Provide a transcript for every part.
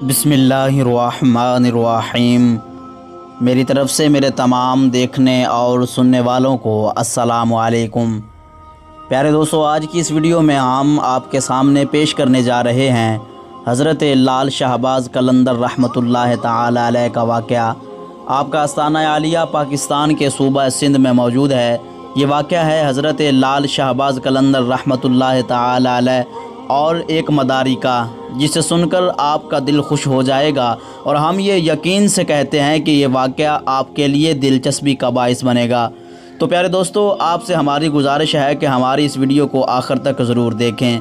बिस्मिल्लाहिर्रहमानिर्रहीम। मेरी तरफ़ से मेरे तमाम देखने और सुनने वालों को अस्सलामु अलैकुम। प्यारे दोस्तों, आज की इस वीडियो में हम आपके सामने पेश करने जा रहे हैं हज़रत लाल शहबाज़ कलंदर रहमतुल्लाह ताला अलैह का वाक़या। आपका आस्ताना आलिया पाकिस्तान के सूबा सिंध में मौजूद है। ये वाक़या है हज़रत लाल शहबाज़ कलंदर रहमतुल्लाह ताला अलैह और एक मदारी का, जिसे सुनकर आपका दिल खुश हो जाएगा और हम ये यकीन से कहते हैं कि ये वाक़या आपके लिए दिलचस्पी का बाइस बनेगा। तो प्यारे दोस्तों, आपसे हमारी गुजारिश है कि हमारी इस वीडियो को आखिर तक ज़रूर देखें।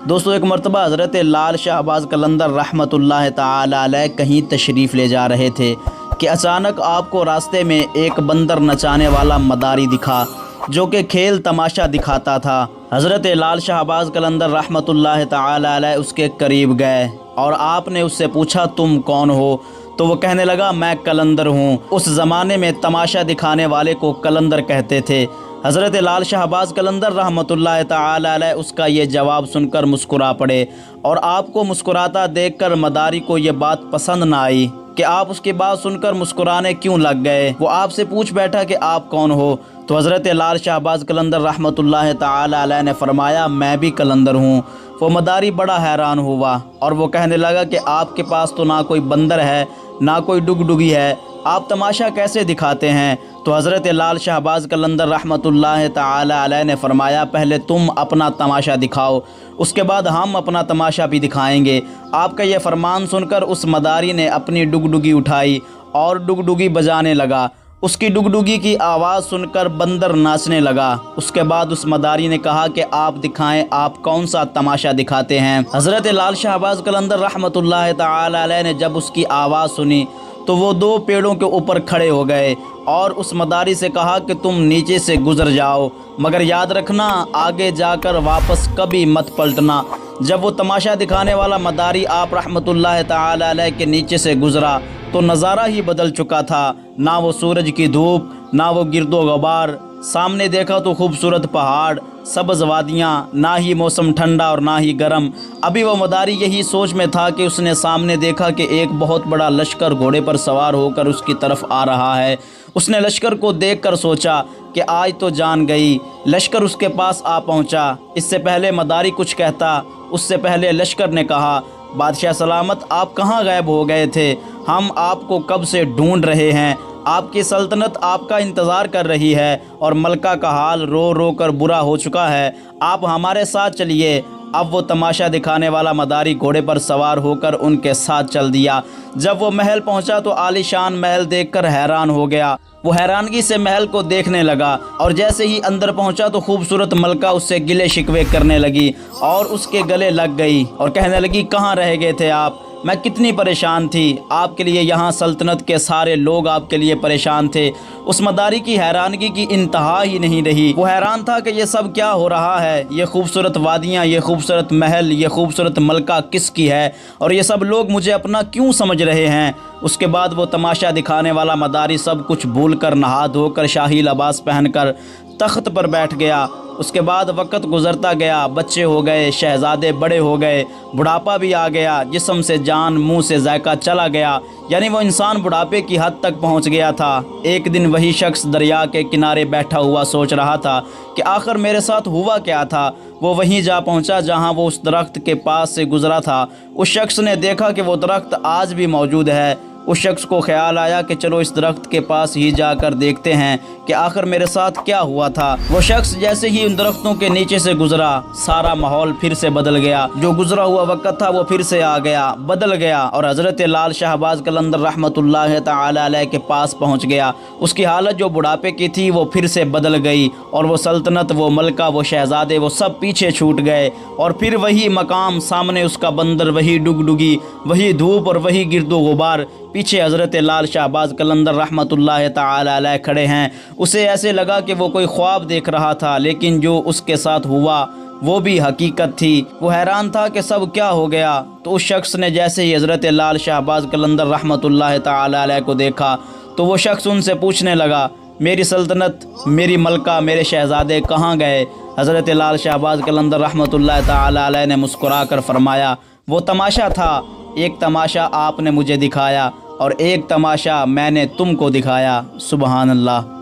दोस्तों, एक मरतबा हज़रत लाल शहबाज़ कलंदर रहमतुल्लाह ताला अलैह कहीं तशरीफ़ ले जा रहे थे कि अचानक आपको रास्ते में एक बंदर नचाने वाला मदारी दिखा जो कि खेल तमाशा दिखाता था। हज़रत लाल शहबाज़ कलंदर रहमतुल्लाह ताला अलैह उसके करीब गए और आपने उससे पूछा, तुम कौन हो? तो वो कहने लगा, मैं कलंदर हूँ। उस ज़माने में तमाशा दिखाने वाले को कलंदर कहते थे। हज़रत लाल शहबाज़ कलंदर रहमतुल्लाह ताला अलैह उसका ये जवाब सुनकर मुस्कुरा पड़े और आपको मुस्कुराता देखकर मदारी को ये बात पसंद ना आई कि आप उसकी बात सुनकर मुस्कुराने क्यों लग गए। वो आपसे पूछ बैठा कि आप कौन हो? तो हज़रत लाल शहबाज़ कलंदर रहमतुल्लाह ताला अलैह ने फरमाया, मैं भी कलंदर हूँ। वो मदारी बड़ा हैरान हुआ और वो कहने लगा कि आपके पास तो ना कोई बंदर है ना कोई डुगडुगी है, आप तमाशा कैसे दिखाते हैं? तो हज़रत लाल शहबाज़ कलंदर रहमतुल्लाह ताला अलैह ने फरमाया, पहले तुम अपना तमाशा दिखाओ, उसके बाद हम अपना तमाशा भी दिखाएंगे। आपका यह फरमान सुनकर उस मदारी ने अपनी डुगडुगी उठाई और डुगडुगी बजाने लगा। उसकी डुगडुगी की आवाज़ सुनकर बंदर नाचने लगा। उसके बाद उस मदारी ने कहा कि आप दिखाएं, आप कौन सा तमाशा दिखाते हैं? हज़रत लाल शहबाज़ कलंदर रहमतुल्लाह ताला अलैह ने जब उसकी आवाज़ सुनी तो वो दो पेड़ों के ऊपर खड़े हो गए और उस मदारी से कहा कि तुम नीचे से गुज़र जाओ, मगर याद रखना आगे जाकर वापस कभी मत पलटना। जब वो तमाशा दिखाने वाला मदारी आप रहमतुल्लाह ताला अलैह के नीचे से गुज़रा तो नज़ारा ही बदल चुका था। ना वो सूरज की धूप, ना वो गिरदो गबार, सामने देखा तो खूबसूरत पहाड़, सब्ज़ वादियाँ, ना ही मौसम ठंडा और ना ही गर्म। अभी वो मदारी यही सोच में था कि उसने सामने देखा कि एक बहुत बड़ा लश्कर घोड़े पर सवार होकर उसकी तरफ आ रहा है। उसने लश्कर को देखकर सोचा कि आज तो जान गई। लश्कर उसके पास आ पहुंचा। इससे पहले मदारी कुछ कहता, उससे पहले लश्कर ने कहा, बादशाह सलामत, आप कहाँ गायब हो गए थे? हम आपको कब से ढूंढ रहे हैं। आपकी सल्तनत आपका इंतज़ार कर रही है और मलका का हाल रो रो कर बुरा हो चुका है। आप हमारे साथ चलिए। अब वो तमाशा दिखाने वाला मदारी घोड़े पर सवार होकर उनके साथ चल दिया। जब वो महल पहुंचा तो आलीशान महल देखकर हैरान हो गया। वो हैरानगी से महल को देखने लगा और जैसे ही अंदर पहुंचा तो खूबसूरत मलका उससे गिले शिकवे करने लगी और उसके गले लग गई और कहने लगी, कहाँ रह गए थे आप? मैं कितनी परेशान थी आपके लिए, यहाँ सल्तनत के सारे लोग आपके लिए परेशान थे। उस मदारी की हैरानगी की इंतहा ही नहीं रही। वो हैरान था कि ये सब क्या हो रहा है, ये खूबसूरत वादियाँ, ये खूबसूरत महल, ये खूबसूरत मलका किसकी है और ये सब लोग मुझे अपना क्यों समझ रहे हैं। उसके बाद वो तमाशा दिखाने वाला मदारी सब कुछ भूल कर नहा धोकर शाही लिबास पहनकर तख्त पर बैठ गया। उसके बाद वक़्त गुज़रता गया, बच्चे हो गए, शहज़ादे बड़े हो गए, बुढ़ापा भी आ गया, जिस्म से जान, मुंह से जायका चला गया, यानी वो इंसान बुढ़ापे की हद तक पहुंच गया था। एक दिन वही शख्स दरिया के किनारे बैठा हुआ सोच रहा था कि आखिर मेरे साथ हुआ क्या था। वो वहीं जा पहुंचा जहां वो उस दरख्त के पास से गुज़रा था। उस शख्स ने देखा कि वो दरख्त आज भी मौजूद है। उस शख्स को ख्याल आया कि चलो इस दरख्त के पास ही जाकर देखते हैं कि आखिर मेरे साथ क्या हुआ था। वो शख्स जैसे ही उन दरख्तों के नीचे से गुजरा, सारा माहौल फिर से बदल गया। जो गुजरा हुआ वक्त था वो फिर से आ गया, बदल गया और हज़रत लाल शहबाज़ कलंदर रहमतुल्लाह ताला अलैह के पास पहुंच गया। उसकी हालत जो बुढ़ापे की थी वो फिर से बदल गई और वो सल्तनत, वो मलका, वो शहज़ादे, वो सब पीछे छूट गए और फिर वही मकाम, सामने उसका बंदर, वही डुगडुगी, वही धूप और वही गिरदो गुबार। पीछे हज़रत लाल शहबाज़ कलंदर रहमतुल्लाह ताला अलैह खड़े हैं। उसे ऐसे लगा कि वो कोई ख्वाब देख रहा था, लेकिन जो उसके साथ हुआ वो भी हकीकत थी। वो हैरान था कि सब क्या हो गया। तो उस शख्स ने जैसे ही हज़रत लाल शहबाज़ कलंदर रहमतुल्लाह ताला अलैह को देखा तो वो शख्स उनसे पूछने लगा, मेरी सल्तनत, मेरी मलका, मेरे शहज़ादे कहाँ गए? हज़रत लाल शहबाज़ कलंदर रहमतुल्लाह ताला अलैह ने मुस्कुरा कर फरमाया, वो तमाशा था, ایک تماشا آپ نے مجھے دکھایا اور ایک تماشا میں نے تم کو دکھایا۔ سبحان اللہ۔